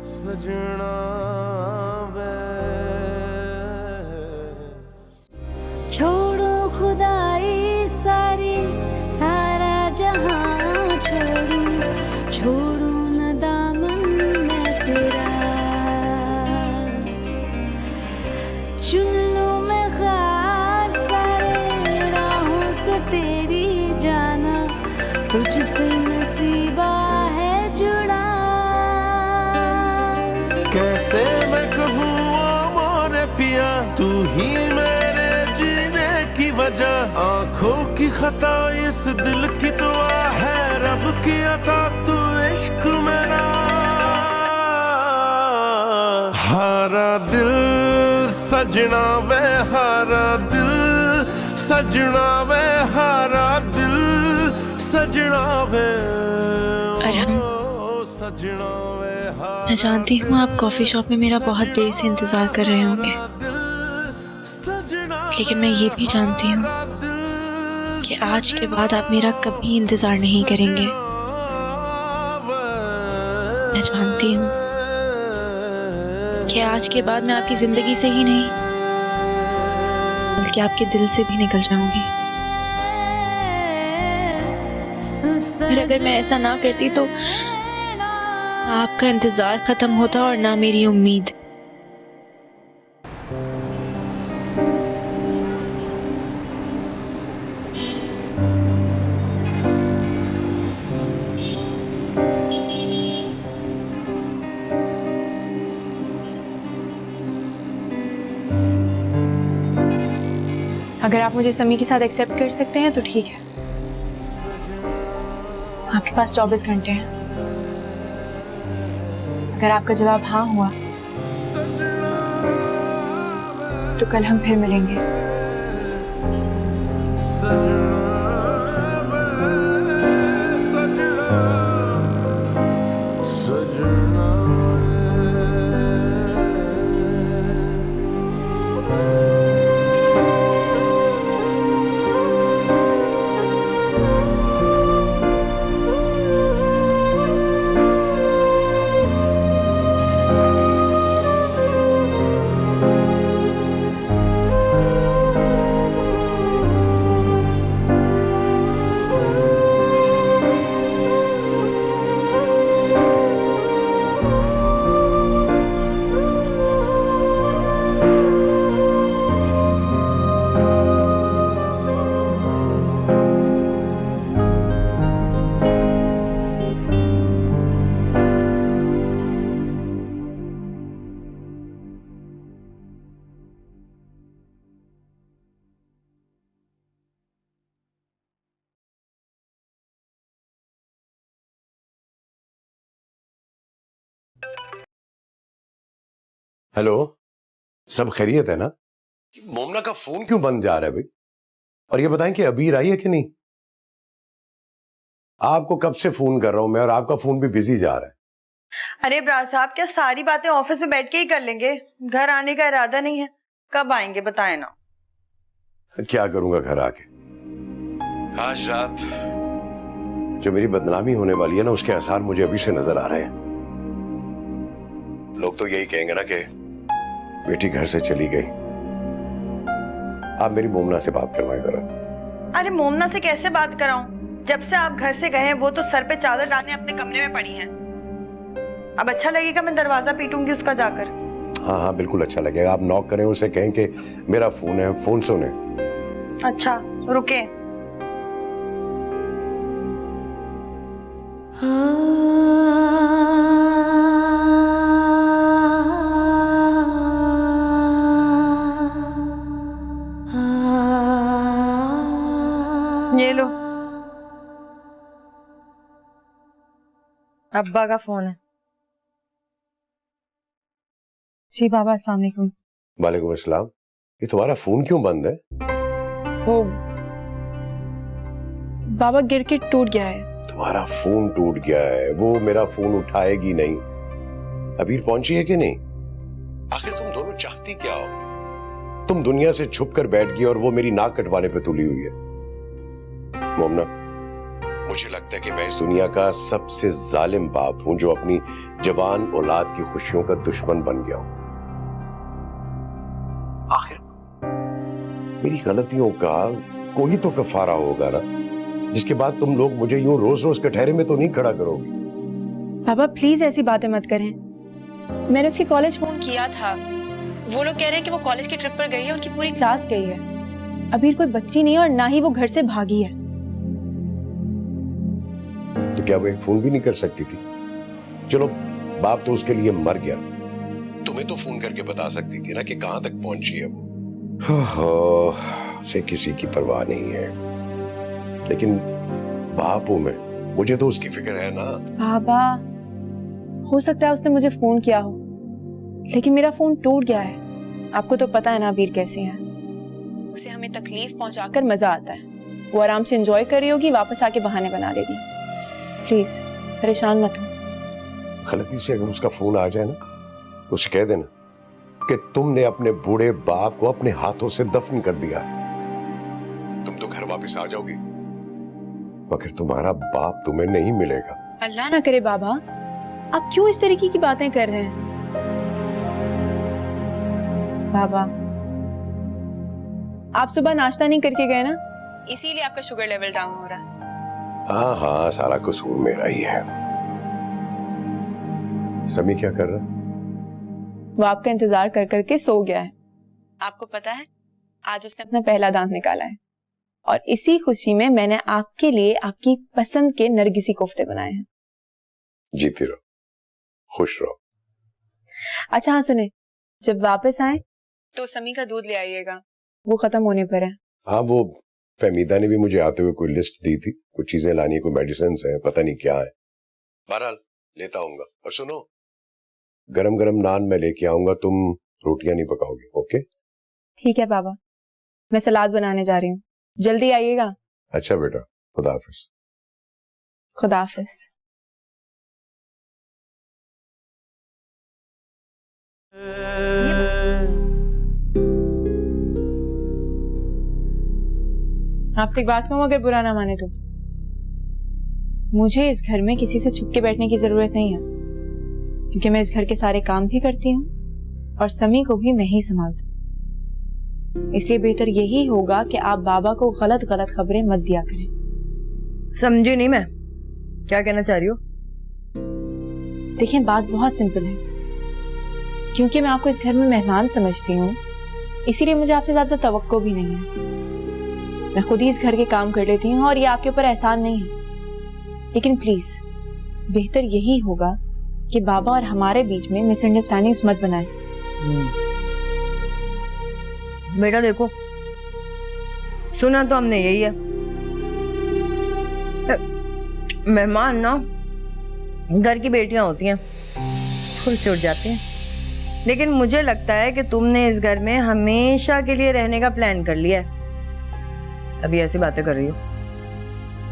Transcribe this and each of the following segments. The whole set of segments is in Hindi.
सजना वे छोड़ो खुदाई सारी सारा जहां छोड़ू न दामन मैं तेरा चुन लूं मैं ख़ार सारे राहों से तेरी जाना तुझसे नसीबा है जुड़ा। कैसे मैं कहूँ मोरे पिया तू ही मेरे जीने की वजह, आंखों की खता इस दिल की दुआ है, रब की अता तू इश्क मेरा। हारा दिल सजना वे हारा दिल सजना वे हारा दिल सजना वे सजना वे। मैं जानती हूँ आप कॉफी शॉप में मेरा बहुत देर से इंतजार कर रहे होंगे, लेकिन मैं ये भी जानती हूँ कि आज के बाद आप मेरा कभी इंतजार नहीं करेंगे। मैं जानती हूँ कि आज के बाद मैं आपकी जिंदगी से ही नहीं बल्कि आपके दिल से भी निकल जाऊंगी। फिर अगर मैं ऐसा ना करती तो आपका इंतजार खत्म होता और ना मेरी उम्मीद। अगर आप मुझे समी के साथ एक्सेप्ट कर सकते हैं तो ठीक है। आपके पास 24 घंटे हैं। अगर आपका जवाब हाँ हुआ तो कल हम फिर मिलेंगे। हेलो, सब खैरियत है ना? मोमना का फोन क्यों बंद जा रहा है भाई? और ये बताएं कि अबीर आई है कि नहीं? आपको कब से फोन कर रहा हूं मैं और आपका फोन भी बिजी जा रहा है। अरे ब्रा साहब, क्या सारी बातें ऑफिस में बैठ के ही कर लेंगे? घर आने का इरादा नहीं है। कब आएंगे बताएं ना। क्या करूंगा घर आके? आज रात जो मेरी बदनामी होने वाली है ना, उसके आसार मुझे अभी से नजर आ रहे हैं। लोग तो यही कहेंगे ना कि बेटी घर से चली गई। आप मेरी मोमना से बात करवाएं जरा। अरे मोमना से कैसे बात कराऊं? जब से आप घर से गए हैं वो तो सर पे चादर डालने अपने कमरे में पड़ी हैं। अब अच्छा लगेगा मैं दरवाजा पीटूंगी उसका जाकर? हाँ हाँ बिल्कुल अच्छा लगेगा। आप नॉक करें, उसे कहें कि मेरा फोन है, फोन सुने। अच्छा रुके। ये लो, अब्बा का फोन है। जी बाबा, अस्सलाम वालेकुम। वालेकुम अस्सलाम। ये तुम्हारा फोन क्यों बंद है? वो बाबा गिर के टूट गया है। तुम्हारा फोन टूट गया है, वो मेरा फोन उठाएगी नहीं। अबीर पहुंची है कि नहीं? आखिर तुम दोनों चाहती क्या हो? तुम दुनिया से छुप कर बैठ गई और वो मेरी नाक कटवाने पे तुली हुई है। मोमना, मुझे लगता है कि मैं इस दुनिया का सबसे जालिम बाप हूं जो अपनी जवान औलाद की खुशियों का दुश्मन बन गया हूं। आखिर मेरी गलतियों का कोई तो कफारा होगा ना, जिसके बाद तुम लोग मुझे यूं रोज रोज कटहरे में तो नहीं खड़ा करोगे। पापा प्लीज ऐसी बातें मत करें। मैंने उसके कॉलेज फोन किया था, वो लोग कह रहे हैं कि वो कॉलेज की ट्रिप पर गई है, उनकी पूरी क्लास गई है। अबीर कोई बच्ची नहीं है और ना ही वो घर से भागी है। तो क्या वो एक फोन भी नहीं कर सकती थी? चलो बाप तो उसके लिए मर गया, तुम्हें तो फोन करके बता सकती थी ना कि कहां तक पहुंची है वो। उसे किसी की परवाह नहीं है, लेकिन बाप हूं मैं, मुझे तो उसकी फिक्र है ना। बाबा हो सकता है उसने मुझे फोन किया हो, लेकिन मेरा फोन टूट गया है। आपको तो पता है ना अबीर कैसी है, उसे हमें तकलीफ पहुंचाकर मजा आता है। वो आराम से एंजॉय कर रही होगी, वापस आके बहाने बना लेगी। प्लीज परेशान मत हो। गलती से अगर उसका फोन आ जाए ना तो उसे कह देना कि तुमने अपने बूढ़े बाप को अपने हाथों से दफन कर दिया। तुम तो घर वापस आ जाओगी, मगर तुम्हारा बाप तुम्हें नहीं मिलेगा। अल्लाह ना करे बाबा, आप क्यों इस तरीके की बातें कर रहे हैं? बाबा आप सुबह नाश्ता नहीं करके गए ना, इसीलिए आपका शुगर लेवल डाउन हो रहा है। हाँ हाँ, सारा कसूर मेरा ही है। समी क्या कर रहा? वो आपका इंतजार कर करके सो गया है। आपको पता है आज उसने अपना पहला दांत निकाला है, और इसी खुशी में मैंने आपके लिए आपकी पसंद के नरगिसी कोफ्ते बनाए हैं। जीती रहो, खुश रहो। अच्छा हाँ सुने, जब वापस आए तो समी का दूध ले आइएगा, वो खत्म होने पर है। हाँ, वो फहमीदा ने भी मुझे आते हुए कोई लिस्ट दी थी, कुछ चीजें लानी है, कोई मेडिसिन है, पता नहीं क्या है। बहरहाल लेता आऊंगा। और सुनो, गरम गरम नान मैं लेके आऊंगा, तुम रोटियां नहीं पकाओगे? ओके ठीक है बाबा, मैं सलाद बनाने जा रही हूँ, जल्दी आइएगा। अच्छा बेटा, खुदा हाफिज। खुदा हाफिज। आपसे एक बात कहूं, अगर बुरा ना माने तो मुझे इस घर में किसी से छुप के बैठने की जरूरत नहीं है, क्योंकि मैं इस घर के सारे काम भी करती हूँ और समी को भी मैं ही संभालती हूँ। इसलिए बेहतर यही होगा कि आप बाबा को गलत गलत खबरें मत दिया करें। समझी नहीं मैं, क्या कहना चाह रही हो? देखिए बात बहुत सिंपल है, क्योंकि मैं आपको इस घर में मेहमान समझती हूँ, इसीलिए मुझे आपसे ज्यादा तवक्को भी नहीं है। मैं खुद ही इस घर के काम कर लेती हूँ और ये आपके ऊपर एहसान नहीं है। लेकिन प्लीज बेहतर यही होगा कि बाबा और हमारे बीच में मिसअंडरस्टैंडिंग्स मत बनाएं। बेटा देखो, सुना तो हमने यही है, मेहमान ना घर की बेटियां होती हैं, फुल से उठ जाती हैं। लेकिन मुझे लगता है कि तुमने इस घर में हमेशा के लिए रहने का प्लान कर लिया है, अभी ऐसी बातें कर रही हो।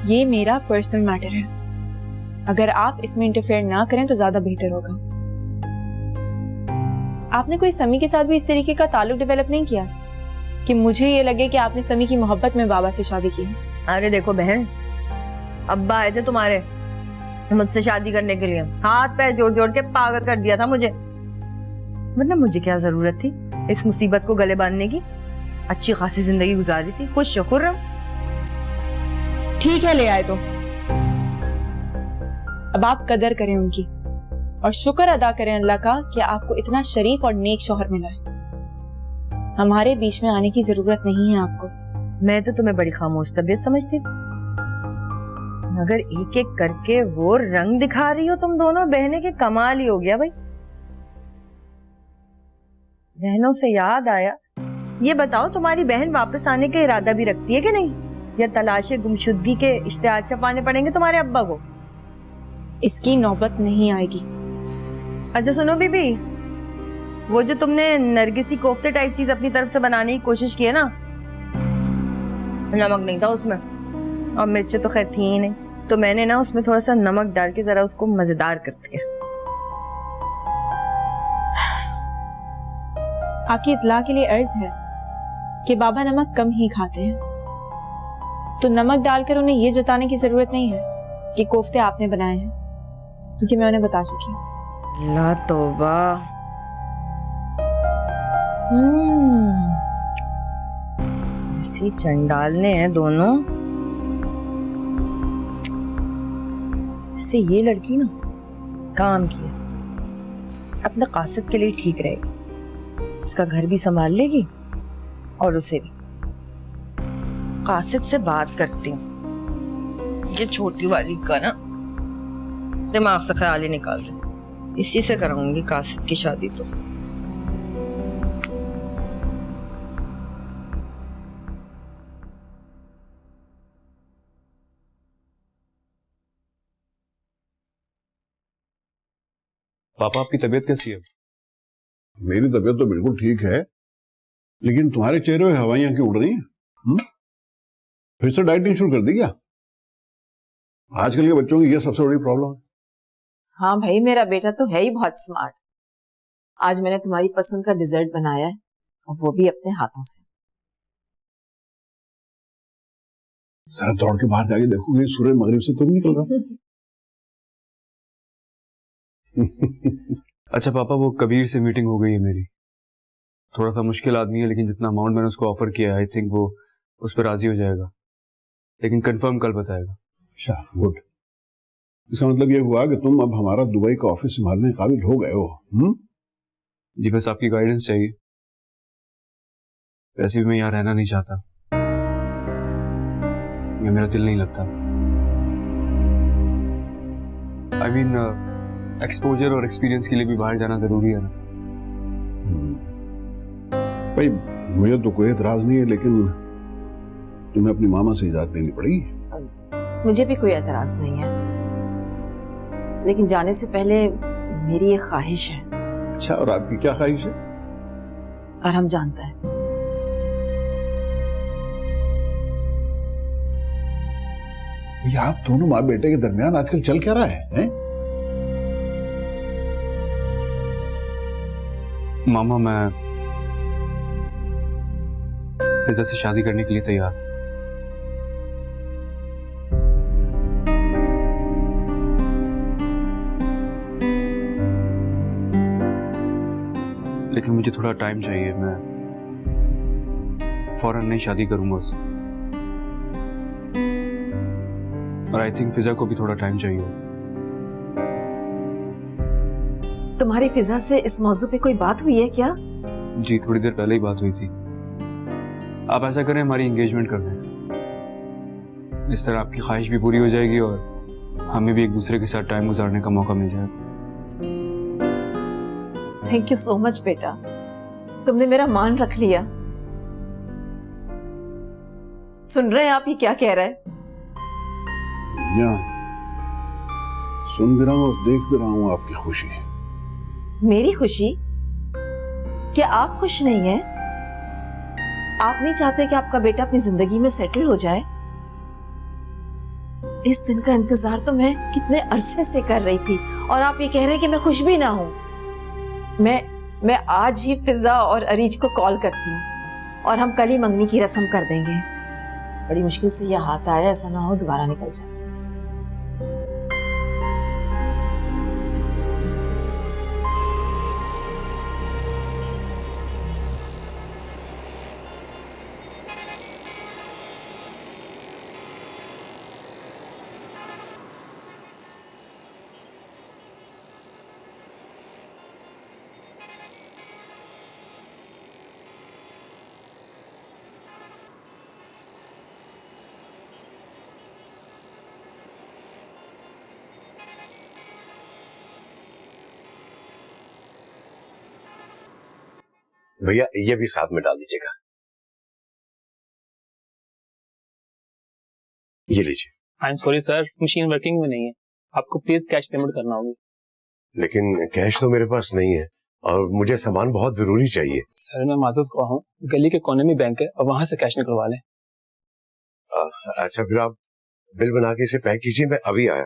ये मेरा पर्सनल मैटर है, अगर आप इसमें इंटरफेयर ना करें तो ज्यादा बेहतर होगा। आपने कोई समी के साथ भी इस तरीके का ताल्लुक डेवलप नहीं किया कि मुझे ये लगे कि आपने समी की मोहब्बत में बाबा से शादी की है। अरे देखो बहन, अब्बा आए थे तुम्हारे मुझसे शादी करने के लिए, हाथ पैर जोड़ जोड़ के पागल कर दिया था मुझे, वरना मुझे क्या जरूरत थी इस मुसीबत को गले बांधने की। अच्छी खासी जिंदगी गुजारी थी, खुश खुर्रम। ठीक है ले आए तो अब आप कदर करें उनकी और शुक्र अदा करें अल्लाह का कि आपको इतना शरीफ और नेक शौहर मिला है। हमारे बीच में आने की जरूरत नहीं है आपको। मैं तो तुम्हें बड़ी खामोश तबीयत समझती, मगर एक एक करके वो रंग दिखा रही हो तुम दोनों बहनें के, कमाल ही हो गया भाई। बहनों से याद आया, ये बताओ तुम्हारी बहन वापस आने का इरादा भी रखती है कि नहीं, या तलाशे गुमशुदगी के इश्तिहार छपाने पड़ेंगे तुम्हारे अब्बा को? इसकी नौबत नहीं आएगी। अच्छा सुनो बीबी, वो जो तुमने नरगिसी कोफ्ते टाइप चीज अपनी तरफ से बनाने की कोशिश की है ना, नमक नहीं था उसमें और मिर्चें तो खैर थी ही नहीं, तो मैंने ना उसमें थोड़ा सा नमक डाल के जरा उसको मजेदार कर दिया। आपकी इत्तला के लिए अर्ज है कि बाबा नमक कम ही खाते हैं। तो नमक डालकर उन्हें ये जताने की जरूरत नहीं है कि कोफ्ते आपने बनाए हैं, क्योंकि मैं उन्हें बता चुकी हूँ। ला तौबा। ऐसी चंडालने हैं दोनों। ऐसे ये लड़की ना काम की है, अपने कासिद के लिए ठीक रहेगी, उसका घर भी संभाल लेगी और उसे भी। कासिद से बात करती हूँ, ये छोटी वाली का ना दिमाग से ख्याल ही निकाल दे, इसी से कराऊंगी कासिद की शादी। तो पापा आपकी तबीयत कैसी है? मेरी तबीयत तो बिल्कुल ठीक है, लेकिन तुम्हारे चेहरे पे हवाइयां क्यों उड़ रही हैं? फिर से डाइटिंग शुरू कर दी क्या? आजकल के बच्चों की ये सबसे बड़ी प्रॉब्लम है। हाँ भाई, मेरा बेटा तो है ही बहुत स्मार्ट। आज मैंने तुम्हारी पसंद का डिजर्ट बनाया है, और वो भी अपने हाथों से। जरा दौड़ के बाहर जाके देखोगे सूरज मगरिब से तो नहीं निकल रहा। अच्छा पापा, वो कबीर से मीटिंग हो गई है मेरी। थोड़ा सा मुश्किल आदमी है, लेकिन जितना अमाउंट मैंने उसको ऑफर किया है आई थिंक वो उस पर राजी हो जाएगा, लेकिन कंफर्म कल बताएगा। अच्छा, गुड। इसका मतलब ये हुआ कि तुम अब हमारा दुबई का ऑफिस संभालने के काबिल हो गए हो। जी, बस आपकी गाइडेंस चाहिए। वैसे भी मैं यहाँ रहना नहीं चाहता, या मेरा दिल नहीं लगता। आई मीन एक्सपोजर और एक्सपीरियंस के लिए भी बाहर जाना जरूरी है ना। भाई मुझे तो कोई एतराज नहीं है, लेकिन तुम्हें अपनी मामा से इजाजत लेनी पड़ेगी। मुझे भी कोई एतराज नहीं है, लेकिन जाने से पहले मेरी एक ख्वाहिश है। अच्छा, और आपकी क्या ख्वाहिश है? और हम जानता है। ये आप दोनों माँ बेटे के दरमियान आजकल चल क्या रहा है? मामा, मैं फिजा से शादी करने के लिए तैयार। लेकिन मुझे थोड़ा टाइम चाहिए। मैं फौरन नहीं शादी करूंगा उससे, और आई थिंक फिजा को भी थोड़ा टाइम चाहिए। तुम्हारी फिजा से इस मौजू पे कोई बात हुई है क्या? जी, थोड़ी देर पहले ही बात हुई थी। आप ऐसा करें, हमारी एंगेजमेंट कर दें। इस तरह आपकी ख्वाहिश भी पूरी हो जाएगी और हमें भी एक दूसरे के साथ टाइम गुजारने का मौका मिल जाएगा। थैंक यू सो मच बेटा, तुमने मेरा मान रख लिया। सुन रहे हैं आप ये क्या कह रहा है? सुन भी रहा हूँ और देख भी रहा हूँ आपकी खुशी। मेरी खुशी? क्या आप खुश नहीं हैं? आप नहीं चाहते कि आपका बेटा अपनी जिंदगी में सेटल हो जाए? इस दिन का इंतजार तो मैं कितने अरसे से कर रही थी, और आप ये कह रहे हैं कि मैं खुश भी ना हूं। मैं आज ही फिजा और अरीज को कॉल करती हूँ, और हम कल ही मंगनी की रस्म कर देंगे। बड़ी मुश्किल से यह हाथ आया, ऐसा ना हो दोबारा निकल जाए। भैया ये भी साथ में डाल दीजिएगा। ये लीजिए। I am sorry sir, machine working में नहीं है, आपको प्लीज कैश पेमेंट करना होगी। लेकिन कैश तो मेरे पास नहीं है, और मुझे सामान बहुत जरूरी चाहिए। सर मैं माजरत ख्वाह हूँ, गली के कोने में बैंक है, और वहां से कैश निकलवा लें। अच्छा, फिर आप बिल बना के इसे पैक कीजिए, मैं अभी आया।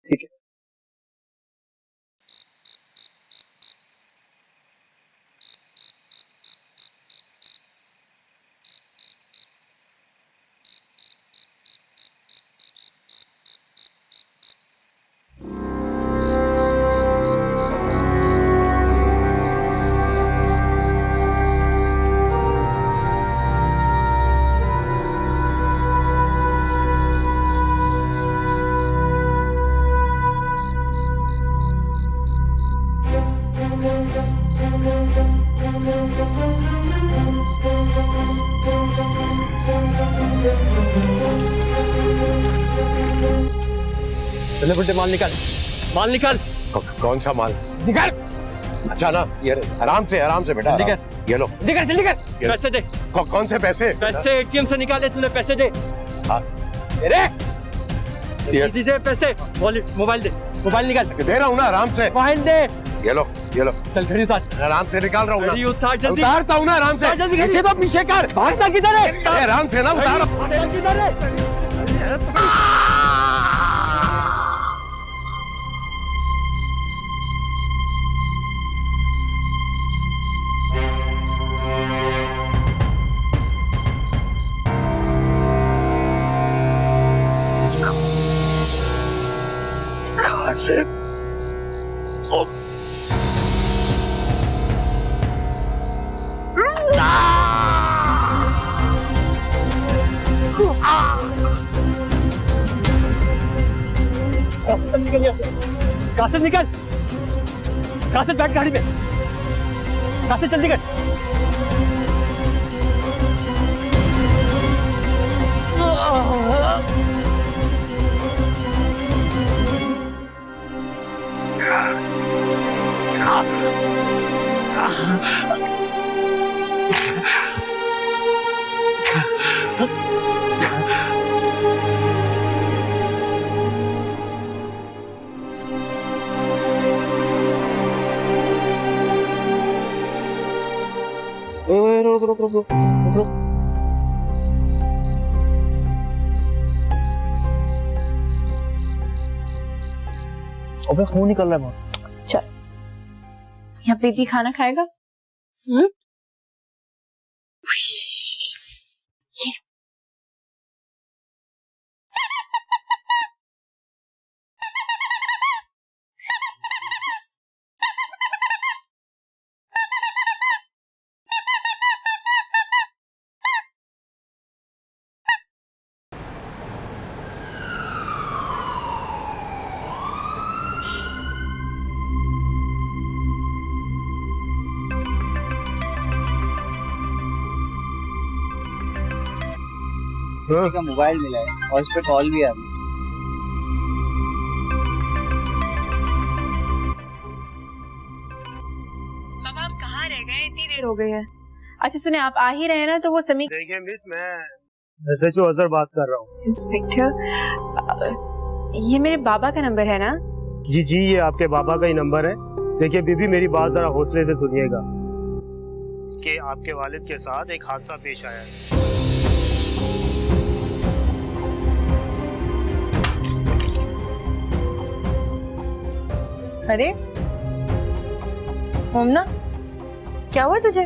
ठीक है। चले बेटे, माल निकाल, माल निकाल। कौन सा माल? निकाल। अच्छा ना, ये आराम से बेटा, जल्दी आराम। ये लो। निकाल, जल्दी कर। पैसे दे। कौन से पैसे? पैसे एटीएम से निकाले तूने, पैसे दे। अरे जल्दी दे पैसे। मोबाइल दे, मोबाइल निकाल। अच्छा, दे रहा हूँ ना, आराम से। मोबाइल दे। ये लो। चल घड़ी उतार। आराम से निकाल रहा हूँ ना। घड़ी उतार जल्दी। उतारता हूँ ना आराम से। जल्दी घड़ी। इसे तो पीछे कर। भागता किधर है? आराम से ना, उतार। किधर है? कासिम निकल, कासिम बैठ गाड़ी पे, कासिम जल्दी कर। रुक। अबे खून निकल रहा है। चल, यहाँ बेबी खाना खाएगा? का मोबाइल मिला है और इस पे कॉल भी आ रही है। बाबा आप कहाँ रह गए? इतनी देर हो गई है। अच्छा सुने, आप आ ही रहे ना, तो वो समी। देखिए मिस, मैं SHO अजहर बात कर रहा हूँ। इंस्पेक्टर, ये मेरे बाबा का नंबर है ना? जी, ये आपके बाबा का ही नंबर है। देखिए बीबी, मेरी बात जरा हौसले से सुनिएगा कि आपके वालिद के साथ एक हादसा पेश आया है। अरे मोमना, क्या हुआ तुझे?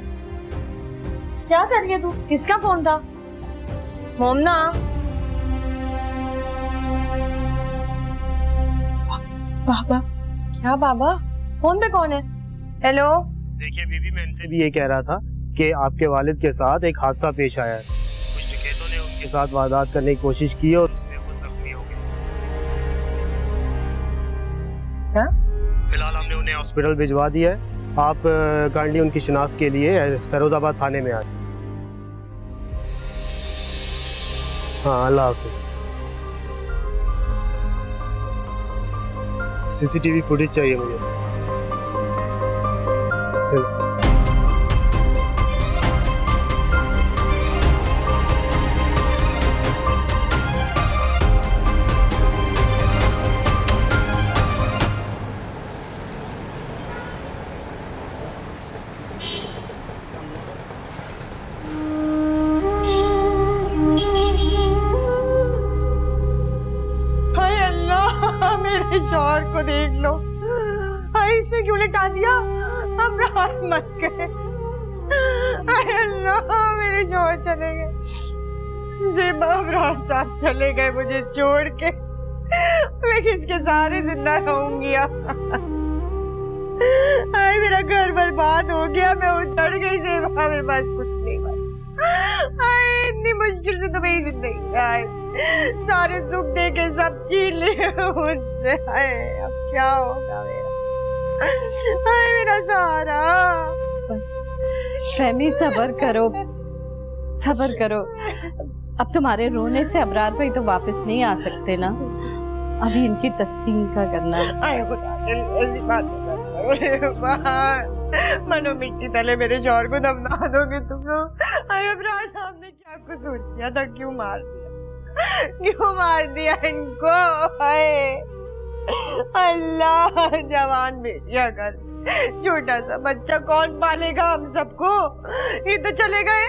क्या कर रही है तू? किसका फोन था? मोमना, बाबा। क्या बाबा? फोन पे कौन है? हेलो। देखिए बीबी, मैं इनसे भी ये कह रहा था कि आपके वालिद के साथ एक हादसा पेश आया है। कुछ डकैतों ने उनके साथ वारदात करने की कोशिश की और उसमें वो जख्मी हो गए। क्या? फिलहाल हमने उन्हें हॉस्पिटल भिजवा दिया है। आप काइंडली उनकी शिनाख्त के लिए फिरोजाबाद थाने में आ जाए। हाँ, अल्लाह हाफिज। CCTV फुटेज चाहिए मुझे। मेरे शौहर को देख लो, हाय इसने क्यों लटा दिया? अब रात मत गए। हाय अल्लाह, मेरे शौहर चले गए। ज़ेबा अबरार साहब चले गए मुझे छोड़ के। मैं किसके सहारे जिंदा रहूंगी? हाय मेरा घर बर्बाद हो गया, मैं उजड़ गई। ज़ेबा, मेरे पास कुछ नहीं बचा। हाय इतनी मुश्किल से तो मेरी जिंदगी आई, सारे सुख दे के सब छीन लिए मुझसे। अब क्या होगा मेरा? हाय मेरा सहारा। बस फहमी सबर करो, सबर करो। अब तुम्हारे रोने से अबरार भाई तो वापस नहीं आ सकते ना, अभी इनकी तस्कीन का करना है। आए खुदा ऐसी बात मनो मिट्टी तले मेरे शौहर को दफना दोगे तुम लोग। अरे अबरार साहब ने क्या कसूर किया था, क्यों मार दिया, क्यों मार दिया इनको? हाय अल्लाह, जवान बेटिया कर, छोटा सा बच्चा कौन पालेगा हम सबको? ये तो चले गए,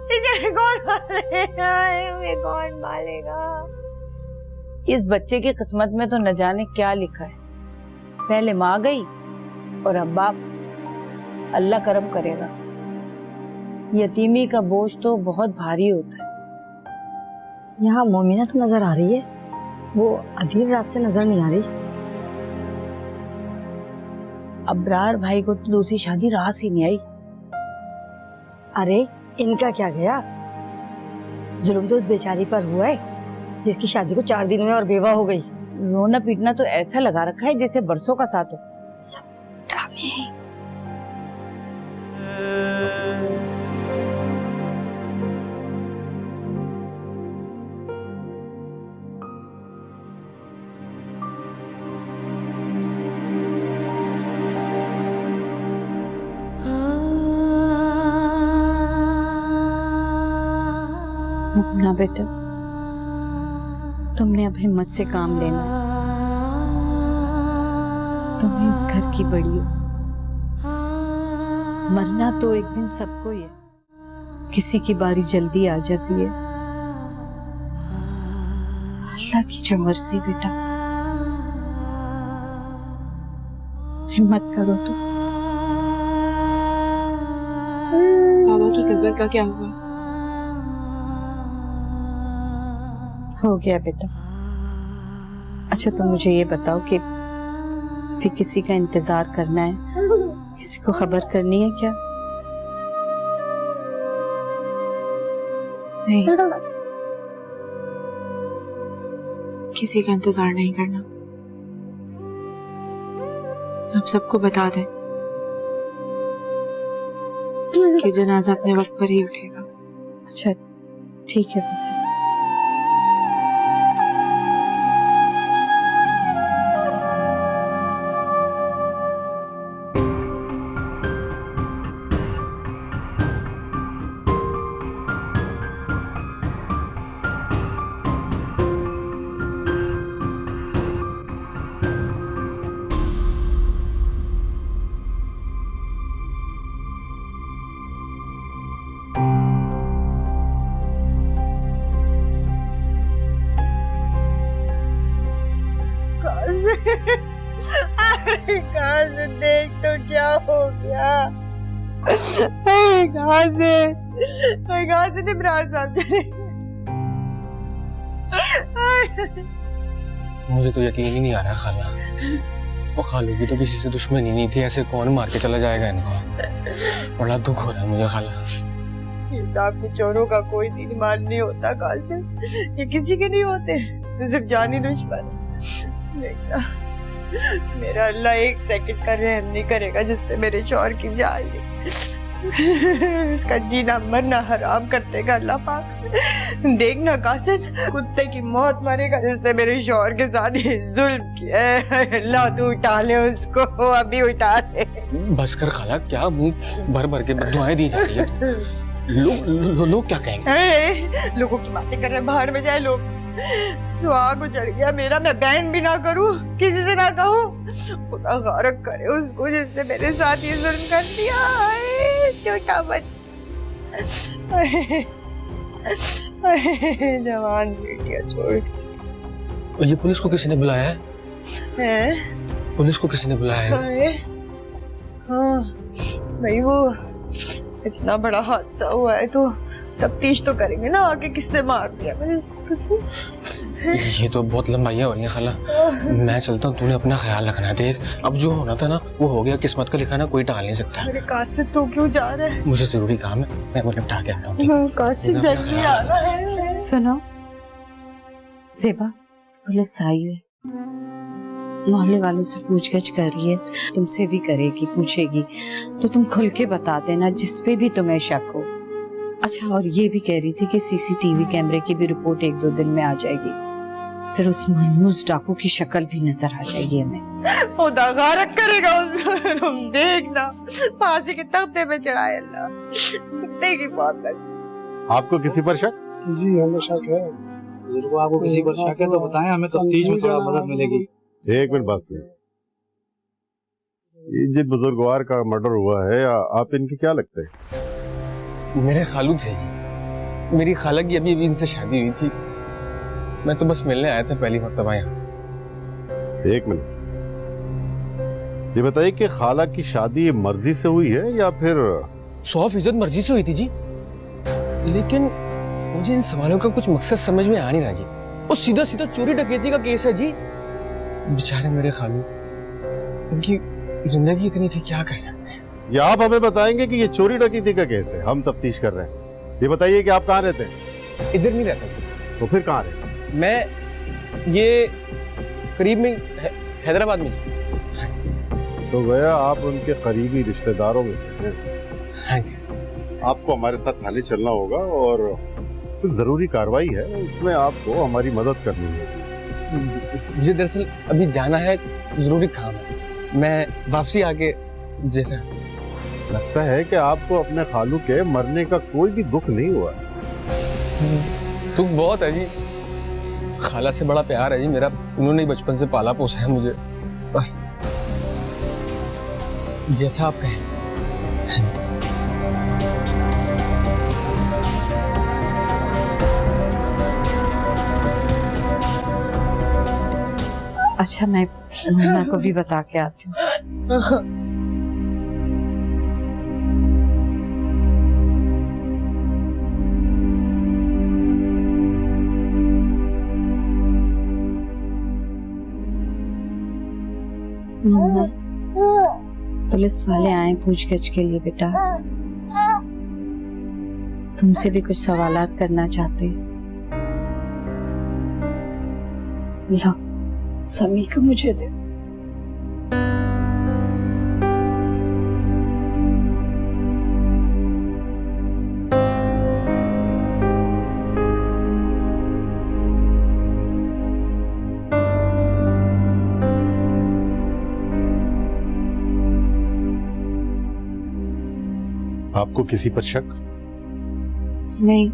इसे कौन पालेगा? ये कौन पालेगा? इस बच्चे की किस्मत में तो न जाने क्या लिखा है, पहले माँ गई और अब बाप। अल्लाह करम करेगा। यतीमी का बोझ तो बहुत भारी होता है। यहाँ मोमिना तो नजर आ रही है, वो अभी रात से नजर नहीं आ रही। अबरार भाई को तो दूसरी शादी रास ही नहीं आई। अरे इनका क्या गया, जुल्म तो उस बेचारी पर हुआ है जिसकी शादी को 4 दिन हुए और बेवा हो गई। रोना पीटना तो ऐसा लगा रखा है जैसे बरसों का साथ हो। सब ड्रामे हैं। मुन्ना बेटा, तुमने अब हिम्मत से काम लेना है। तुम इस घर की बड़ी हो, मरना तो एक दिन सबको ही है, किसी की बारी जल्दी आ जाती है। अल्लाह की जो मर्जी बेटा, हिम्मत करो तुम। बाबा की कब्र का क्या हुआ? हो गया बेटा। अच्छा तुम मुझे ये बताओ कि फिर किसी का इंतजार करना है, किसी को खबर करनी है क्या? नहीं, किसी का इंतजार नहीं करना। आप सबको बता दें कि जनाजा अपने वक्त पर ही उठेगा। अच्छा ठीक है बेटा। कहाँ से देख तो क्या हो गया? कहाँ से इमरान साहब चले? मुझे तो यकीन ही नहीं आ रहा खाला, वो खालू की तो किसी से दुश्मनी नहीं थी, ऐसे कौन मार के चला जाएगा इनको? बड़ा दुख हो रहा है मुझे खाला। आपके चोरों का कोई दिन मान नहीं होता कासिम, ये किसी के नहीं होते, तो सिर्फ जानी दुश्मन। देखना मेरा अल्लाह एक सेकंड का रहम नहीं करेगा जिससे मेरे शौहर की जान ली। इसका जीना मरना हराम कर देगा अल्लाह पाक। देखना कासिम, कुत्ते की मौत मरेगा जिसने मेरे शौहर के साथ ये जुल्म किया है। अल्लाह तू उठा ले उसको, अभी उठा ले। बस कर खाला, क्या मुंह भर भर के बददुआएं दी जा रही है? लोग क्या कहेंगे? लोगों की बातें कर रहे, बाहर में जाए लोग। सुहाग उजड़ गया मेरा, मैं बहन भी ना करूं, किसी से ना कहूं। खुदा गारक करे उसको जिसने मेरे साथ ये जुल्म कर दिया। छोटा बच्चा, जवान बेटिया छोड़ के। ये पुलिस को किसी ने बुलाया है? पुलिस को किसी ने बुलाया है? हाँ भाई, वो इतना बड़ा हादसा हुआ है तो तफ्तीश तो करेंगे ना आगे किसने मार दिया। ये तो बहुत लंबाइयाँ हो रही है खाला, मैं चलता हूँ, तूने अपना ख्याल रखना। देख अब जो होना था ना वो हो गया, किस्मत का लिखा ना कोई टाल नहीं सकता। मेरे कासिम तो क्यों जा रहा है? मुझे जरूरी काम है, मैं वो निपटा के आता हूँ। कासिम जल्दी आना है। सुनो जेबा, पुलिस आई है, मोहल्ले वालों से पूछगछ कर रही है, तुमसे भी करेगी, पूछेगी तो तुम खुल के बता देना जिस पे भी तुम्हें शक हो। अच्छा, और ये भी कह रही थी कि सीसीटीवी कैमरे की भी रिपोर्ट 1-2 दिन में आ जाएगी, फिर उस मनहूस डाकू की शक्ल भी नजर आ जाएगी हमें। खुदा गारक करेगा उसको, तुम देखना फांसी के तख्ते पे चढ़ाए अल्लाह। कुत्ते की बात कर। आपको किसी पर शक? जी हमें शक है। बुजुर्गों, आपको किसी पर शक है तो बताएं, हमें तफ्तीश में थोड़ा मदद मिलेगी। एक मिनट बात सुनिए। ये जिन बुजुर्गवार का मर्डर हुआ है, आप इनके क्या लगते हैं? मेरे खालू थे जी, मेरी खाला की अभी इनसे शादी हुई थी। मैं तो बस मिलने आया था पहली मर्तबा यहाँ। एक मिनट, ये बताइए कि खाला की शादी मर्जी से हुई है या फिर? 100% मर्जी से हुई थी जी, लेकिन मुझे इन सवालों का कुछ मकसद समझ में आ नहीं रहा जी। वो सीधा सीधा चोरी डकैती का केस है जी। बेचारे मेरे खालू, उनकी जिंदगी इतनी थी, क्या कर सकते हैं। या आप हमें बताएंगे कि ये चोरी डकैती का केस है? हम तफ्तीश कर रहे हैं। ये बताइए कि आप कहाँ रहते हैं? इधर नहीं रहता जी। तो फिर कहाँ रहते? मैं ये करीब में हैदराबाद में जी। तो गया आप उनके करीबी रिश्तेदारों में से हैं? हाँ जी। आपको हमारे साथ थाने चलना होगा और कुछ जरूरी कार्रवाई है, इसमें आपको हमारी मदद करनी होगी। मुझे दरअसल अभी जाना है, जरूरी काम है। मैं वापसी आके जैसा। लगता है कि आपको अपने खालू के मरने का कोई भी दुख नहीं हुआ। दुख बहुत है जी, खाला से बड़ा प्यार है जी मेरा। उन्होंने बचपन से पाला पोसा है मुझे, बस जैसा आप कहें। अच्छा, मैं मुन्ना को भी बता के आती हूँ। पुलिस वाले आए पूछगछ के लिए बेटा, तुमसे भी कुछ सवालात करना चाहते हैं। ला, समी को मुझे दे। आपको किसी पर शक? नहीं,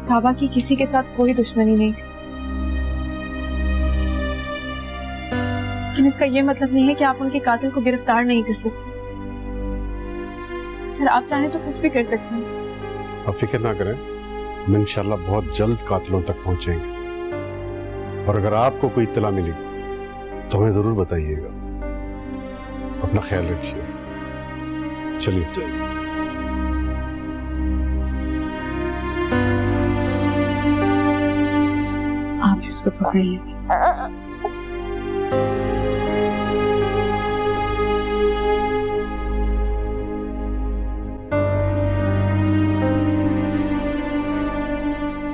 बाबा की किसी के साथ कोई दुश्मनी नहीं थी, लेकिन इसका यह मतलब नहीं है कि आप उनके कातिल को गिरफ्तार नहीं कर सकते। अगर आप चाहें तो कुछ भी कर सकते हैं। आप फिक्र ना करें, हम इंशाल्लाह बहुत जल्द कातिलों तक पहुंचेंगे। और अगर आपको कोई इत्तला मिली तो हमें जरूर बताइएगा। अपना ख्याल रखिए। चलिए। आप इसको पकड़ लीजिए।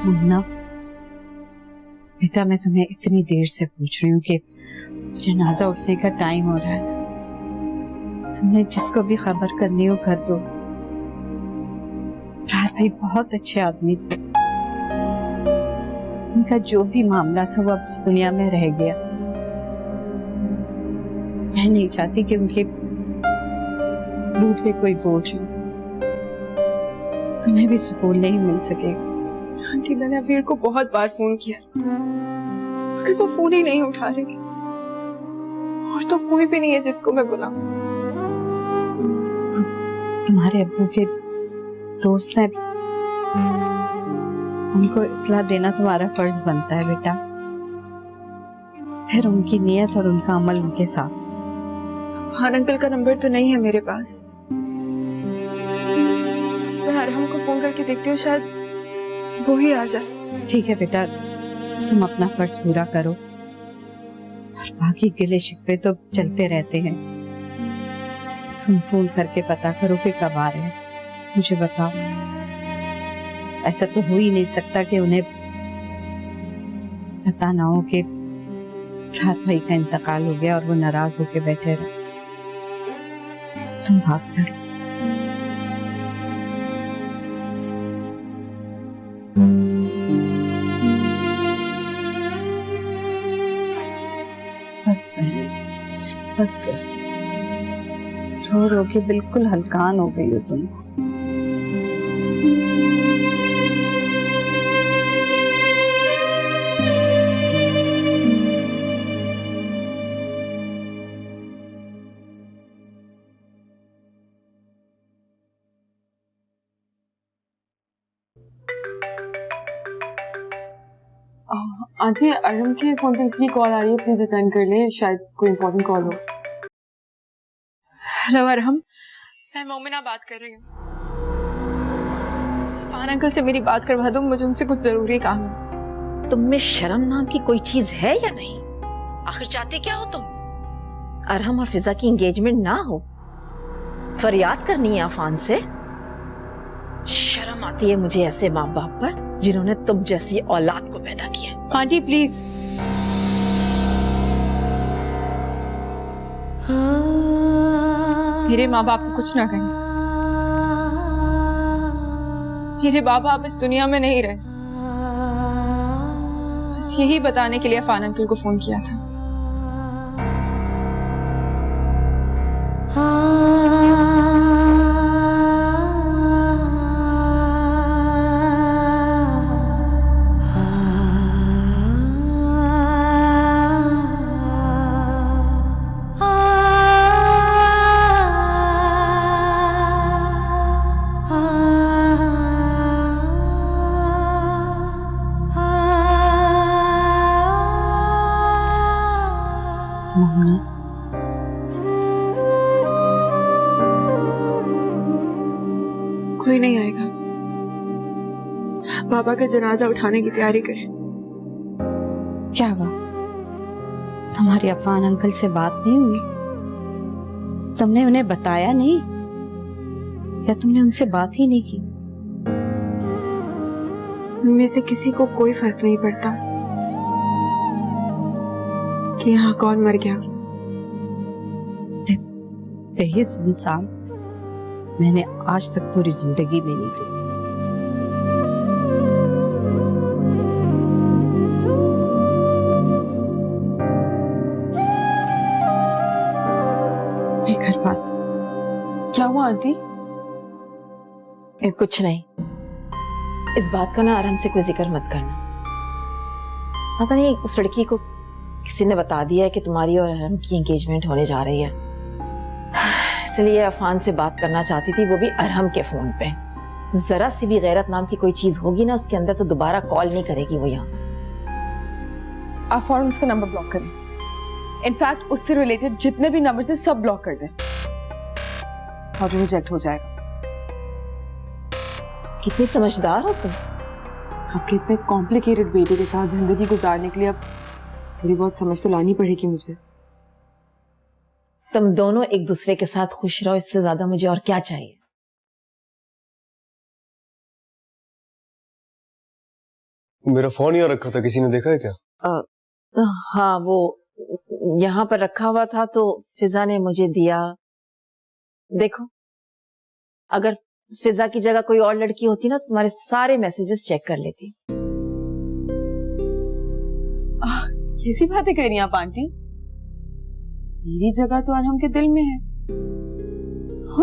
मुन्ना बेटा, मैं तुम्हें इतनी देर से पूछ रही हूँ कि जनाजा उठने का टाइम हो रहा है। तुमने जिसको भी खबर करनी हो कर दो। रार भाई बहुत अच्छे आदमी थे, उनका जो भी मामला था वो अब इस दुनिया में रह गया। मैं नहीं चाहती कि उनके रूठ पे कोई बोझ हो। तुम्हें भी सुकून नहीं मिल सकेगा। आंटी, मैंने अबीर को बहुत बार फोन किया, मगर वो फोन ही नहीं उठा रही। और तो कोई भी नहीं है जिसको मैं बुलाऊं। तुम्हारे अब्बू के दोस्त हैं, उनको इत्तला देना तुम्हारा फर्ज बनता है बेटा। फिर उनकी नीयत और उनका अमल उनके साथ। फरहान अंकल का नंबर तो नहीं है मेरे पास। मैं अरहम को फोन करके देखती हूँ, शायद वो ही आ जाए। ठीक है बेटा, तुम अपना फर्ज पूरा करो और बाकी गिले शिकवे तो चलते रहते हैं। तुम फोन करके पता करो कि कब आ रहे हैं, मुझे बताओ। ऐसा तो हो ही नहीं सकता कि उन्हें पता ना हो कि रात भाई का इंतकाल हो गया और वो नाराज होके बैठे रहे। तुम बात करो। बस बस कर, रो रो के बिल्कुल हलकान हो गई हो तुम। आंटी, अरहम के फोन पे किसी की कॉल आ रही है, प्लीज अटेंड कर ले, शायद कोई इम्पोर्टेंट कॉल हो। हेलो अरहम, मैं मोमिना बात कर रही हूँ। इरफान अंकल से मेरी बात करवा दो, मुझे उनसे कुछ जरूरी काम है। तुम में शर्म नाम की कोई चीज है या नहीं? आखिर चाहते क्या हो तुम? अरहम और फिजा की एंगेजमेंट ना हो, फरियाद करनी है अफान से? शर्म आती है मुझे ऐसे माँ बाप पर जिन्होंने तुम जैसी औलाद को पैदा किया। आंटी प्लीज, मेरे माँ बाप को कुछ ना कहें। मेरे बाबा अब इस दुनिया में नहीं रहे। बस यही बताने के लिए अफान अंकल को फोन किया था। कोई नहीं आएगा। बाबा का जनाजा उठाने की तैयारी करें। क्या हुआ? तुम्हारी अफान अंकल से बात नहीं हुई? तुमने उन्हें बताया नहीं या तुमने उनसे बात ही नहीं की? उनमें से किसी को कोई फर्क नहीं पड़ता कि यहाँ कौन मर गया। बेहिस इंसान मैंने आज तक पूरी जिंदगी में नहीं देखा। क्या हुआ आंटी? कुछ नहीं। इस बात का ना आराम से कोई जिक्र मत करना। पता नहीं उस लड़की को किसी ने बता दिया है कि तुम्हारी और अरहम की एंगेजमेंट होने जा रही है, इसलिए अफान से बात करना चाहती थी, वो भी अरहम के फोन पे। जरा सी भी गैरत नाम की कोई चीज होगी ना उसके अंदर तो दोबारा कॉल नहीं करेगी वो यहाँ। आप फौरन उसका नंबर ब्लॉक करें। इनफैक्ट उससे रिलेटेड जितने भी नंबर थे सब ब्लॉक कर दें और रिजेक्ट हो जाएगा। कितनी समझदार हो तुम। आपके इतने कॉम्प्लिकेटेड बेटे के साथ जिंदगी गुजारने के लिए अब थोड़ी बहुत समझ तो लानी पड़ेगी मुझे। तुम दोनों एक दूसरे के साथ खुश रहो, इससे ज्यादा मुझे और क्या चाहिए। मेरा फोन यहाँ रखा था, किसी ने देखा है क्या? हाँ, वो यहाँ पर रखा हुआ था तो फिजा ने मुझे दिया। देखो, अगर फिजा की जगह कोई और लड़की होती ना तो तुम्हारे सारे मैसेजेस चेक कर लेती। कैसी बातें कर रही हैं आप आंटी? मेरी जगह तो अरहम के दिल में है।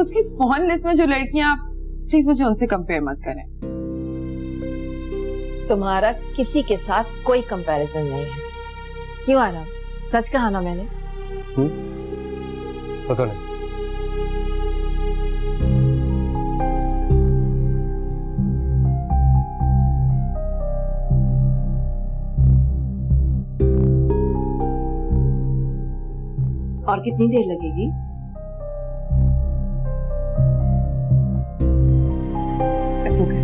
उसकी फोन लिस्ट में जो लड़कियां, आप प्लीज मुझे उनसे कंपेयर मत करें। तुम्हारा किसी के साथ कोई कंपैरिजन नहीं है। क्यों आराम? सच कहा ना मैंने? पता नहीं। और कितनी देर लगेगी? It's okay.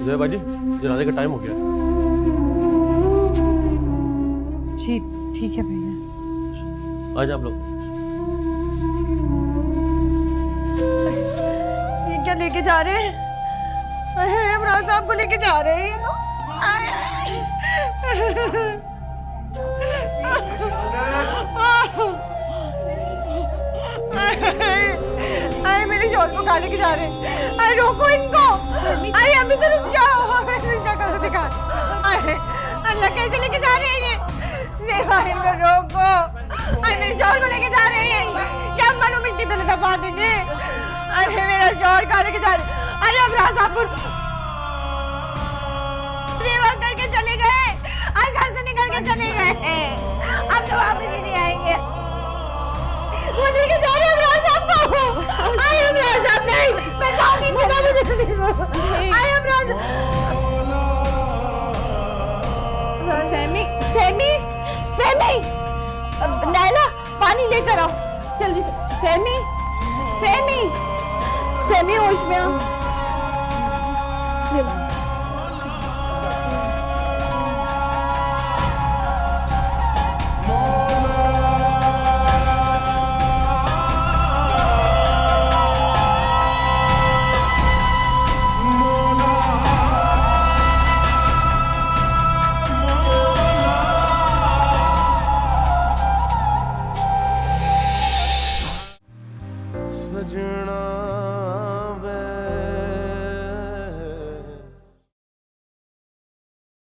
जय बाजी, जनाजे का टाइम हो गया। जी ठीक है भैया। आज आप लोग इधर लेके जा रहे हैं, इमरान साहब को लेके जा रहे हैं ये तो। आए मेरे शोर को खा लेके जा रहे हैं। अरे रोको इनको, अरे अभी तो रुक जाओ, शक्ल तो दिखा। अरे अल्लाह कैसे लेके जा रहे हैं ये इनको रोको। अरे मेरे शोर को लेके जा रहे हैं, क्या मानो मिट्टी तो दबा देंगे। अरे मेरा शोर खा लेके जा रहे। अरे अब राजापुर सेवा करके चले गए, आज घर से निकल के चले गए, अब तो वापस ही नहीं आएंगे। वो लेके जा रहे हैं इमरान साहब को। आए इमरान साहब नहीं, मैं जाऊंगी नहीं। आए इमरान फहमी फहमी फहमी, नैला पानी लेकर आओ जल्दी से। फहमी फहमी फहमी होश में आओ।